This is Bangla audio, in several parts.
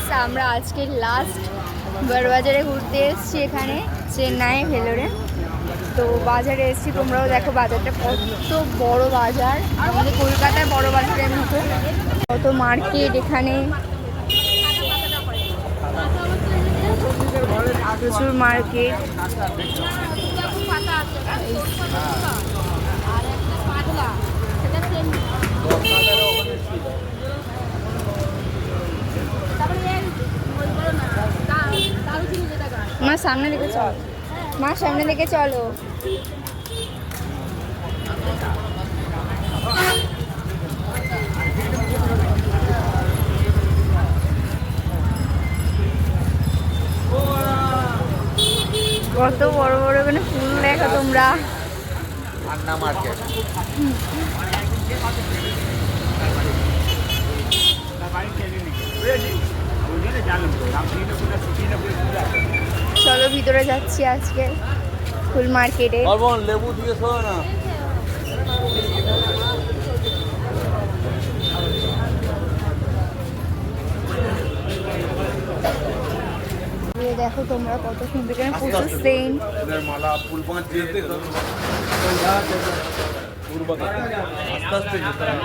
গাইস, আমরা আজকে লাস্ট বড়বাজারে ঘুরতে এসেছি, এখানে চেন্নাই ভেলোরে। তো বাজারে এসেছি, তোমরাও দেখো বাজারটা কত বড় বাজার, আমাদের কলকাতায় বড় বাজারের মতো। কত মার্কেট এখানে, প্রচুর মার্কেট। মা সামনে দিকে চল, মা সামনে দিকে চলো। কত বড় বড় এখানে ফুল দেখো তোমরা। আন্না মার্কেট। চলো ভিতরে যাচ্ছি আজকে ফুল মার্কেটে। লেবু দিয়ে না দেখো তোমরা কত সুন্দর, এখানে প্রচুর সেন্ট। মালা ফুল পাঁচ দিয়ে আস্তে আস্তে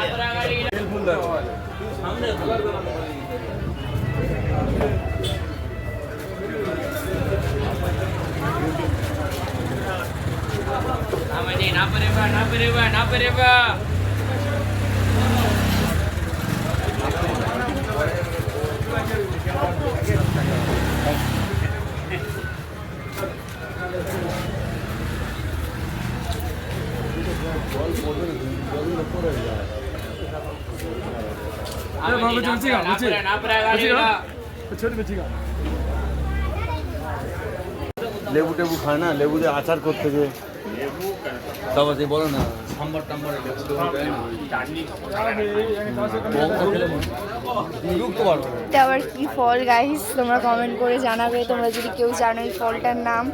ফুল দেখো সামনে না পেরেবা লেবু টেবু খায় না, লেবু দিয়ে আচার করতে যে তারপর যে বলো না সাম্বার টাম্বার আবার কি ফল গাইস, তোমরা কমেন্ট করে জানাবে তোমরা যদি কেউ জানো এই ফলটার নাম।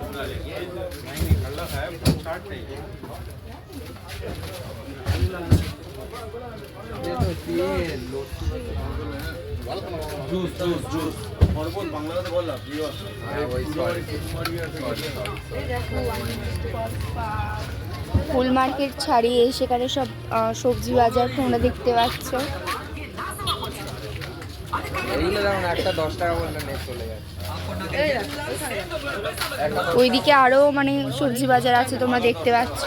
ফুল মার্কেট ছাড়িয়ে সেখানে সব সবজি বাজার তোমরা দেখতে পাচ্ছ। ওইদিকে আরো মানে সবজি বাজার আছে, তোমরা দেখতে পাচ্ছ।